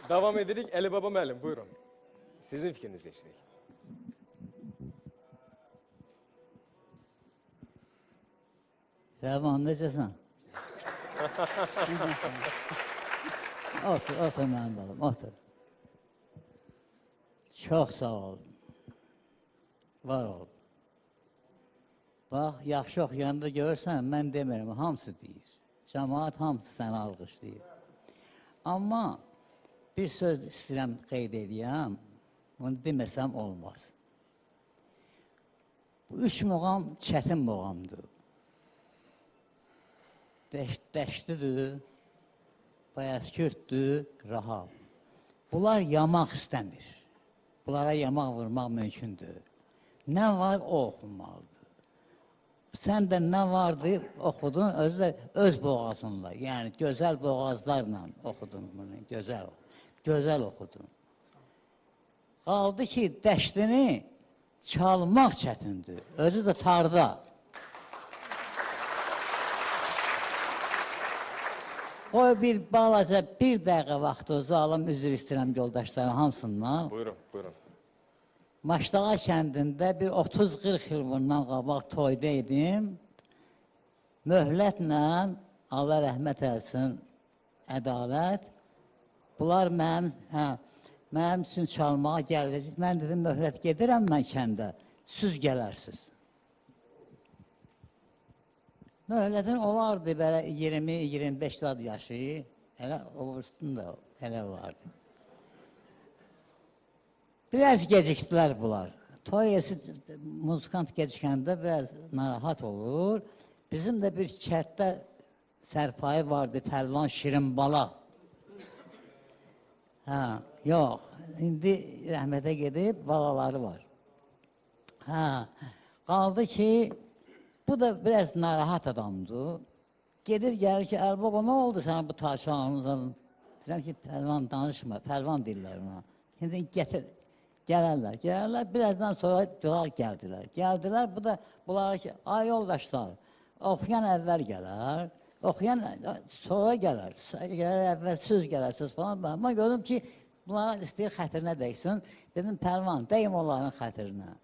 Devam edirik. Əli Baba müəllim, buyurun. Sizin fikrinizi eşidik. Rəvan, necəsən? Otur mənim balım, otur. Çox sağ ol. Var ol. Bax, yaxşı oxuyanda görürsən, mən demirəm, hamısı deyir. Cəmaat hamısı səni alqışlayır. Amma bir söz istəyirəm qeyd edəyəm, bunu deməsəm olmaz. Bu üç muğam çətin muğamdır. Dəştidir, bayazkürtdür, rahab. Bunlar yamaq istəmir. Bunlara yamaq vurmaq mümkündür. Nə var, o oxunmalıdır. Sən də nə vardı, oxudun, özü də öz boğazınla, yəni gözəl boğazlarla oxudun bunu, gözəl oxudun. Qaldı ki, dəştini çalmaq çətindir, özü də tarda. Qoy bir balaca, bir dəqiqə vaxtı uzalım, üzr istəyirəm yoldaşların hamısından. Buyurun, buyurun. Maşdağa kəndində bir 30-40 il bundan qabaq toyda idim. Möhlətlə, Allah rəhmət eləsin, ədalət. Bunlar mənim üçün çalmağa gələcək. Mən dedim, möhlət gedirəm mən kəndə, siz gələrsiniz. Möhlətin olardı belə 20-25 saat yaşı, elə ovursunda elə olardı. Biraz gecikdilər bunlar. Toy muzikant gecikəndə biraz narahat olur. Bizim də bir kətdə sərpayı vardı, Pəlvan Şirinbala. Yox, indi rəhmətə gedib, balaları var. Qaldı ki, bu da biraz narahat adamdır. Gedir, gəlir ki, Ərbaba, nə oldu sənə bu taşağınızdan? Deyirəm ki, Pəlvan danışma, Pəlvan deyirlər ona. Şimdi gətir. Gələrlər, birazdan sonra duraq gəldilər. Bu da bunlara ki, ay yoldaşlar, oxuyan əvvəl gələr, oxuyan sonra gələr, əvvəl söz gələr, söz falan. Amma gördüm ki, bunlara istəyir xətrinə dəysin. Dedim, Pəlvan, deyim onların xətrinə.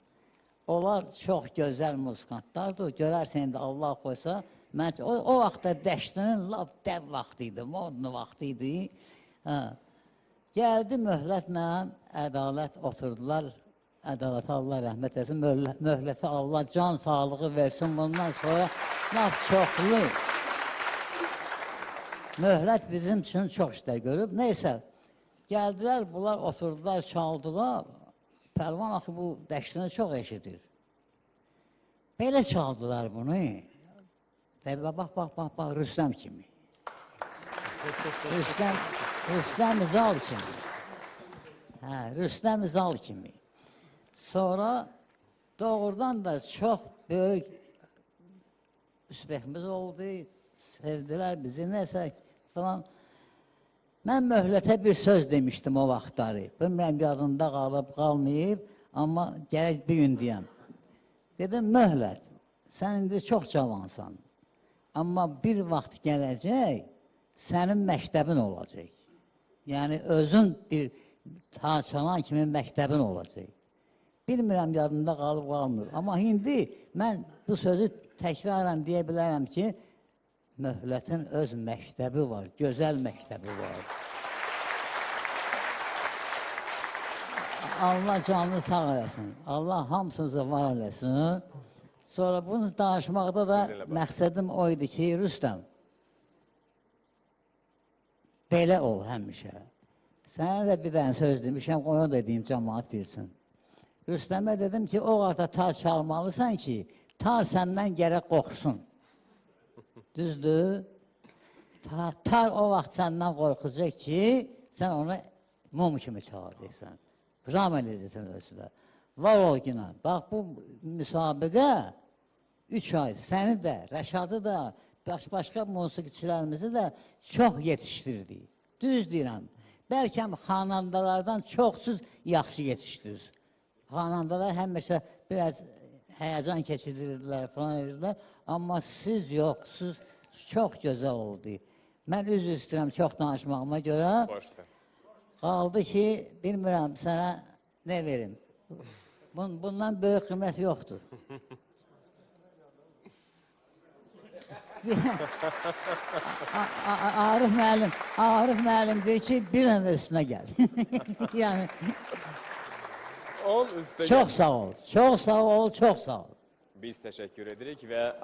Onlar çox gözəl muzikantlardır, görərsən indi Allah qoysa. O vaxtda dəştinin lap dəv vaxtı idi, modlu vaxtı idi. Gəldi möhlətlə, ədalət oturdular, ədalətə Allah rəhmət etsin, möhlətə Allah can sağlığı versin, bundan sonra laf çoxlu. Möhlət bizim üçün çox işlər görüb, neysə, gəldilər, bunlar oturdular, çaldılar, Pəlvan axı bu dəştini çox eşidir. Belə çaldılar bunu, bax, Rüstəm kimi. Rüstəm İzal kimi. Rüstəm İzal kimi. Sonra doğrudan da çox böyük üsbəhimiz oldu, sevdilər bizi, nəsə falan. Mən möhlətə bir söz demişdim o vaxtları. Bilmirəm, yadında qalıb, qalmayıb, amma gərək bir gün deyəm. Dedim, möhlət, sən indi çox cavansan, amma bir vaxt gələcək, sənin məktəbin olacaq. Yəni, özün bir çalan kimi məktəbin olacaq. Bilmirəm, yadında qalıb qalmır. Amma indi mən bu sözü təkrarən deyə bilərəm ki, möhlətin öz məktəbi var, gözəl məktəbi var. Allah canını sağ eləsin, Allah hamısınızı var eləsin. Sonra bunu danışmaqda da məqsədim o idi ki, Rüstəm, belə ol həmişə. Sənə də bir dənə söz demişəm, onu da deyim, cəmaat bilsin. Rüstəmə dedim ki, o qarda tar çalmalısan ki, tar səndən gərək qorxsun. Düzdür? Tar o vaxt səndən qorxacaq ki, sən onu mum kimi çalacaqsan. Ram eləyəcəksən özü də. Var ol günə. Bax, bu müsabiqə 3 ay səni də, Rəşadı da, başqa musiqiçilərimizi də çox yetişdirdik. Düz deyirəm. Bəlkə xanandalardan çoxsuz yaxşı yetişdirirsiniz. Xanandalar həmişə biraz həyəcan keçirirdilər, falan edirlər. Amma siz yox, siz çox gözəl oldu. Mən üzr istəyirəm çox danışmağıma görə. Qaldı ki, bilmirəm sənə nə verim. Bundan böyük qiymət yoxdur. Arif müəllim deyir ki, bir dənə üstünə gəl. Yəni, Ol üstə çox sağ ol, çox sağ ol, çox sağ ol. Biz teşekkür edirik ve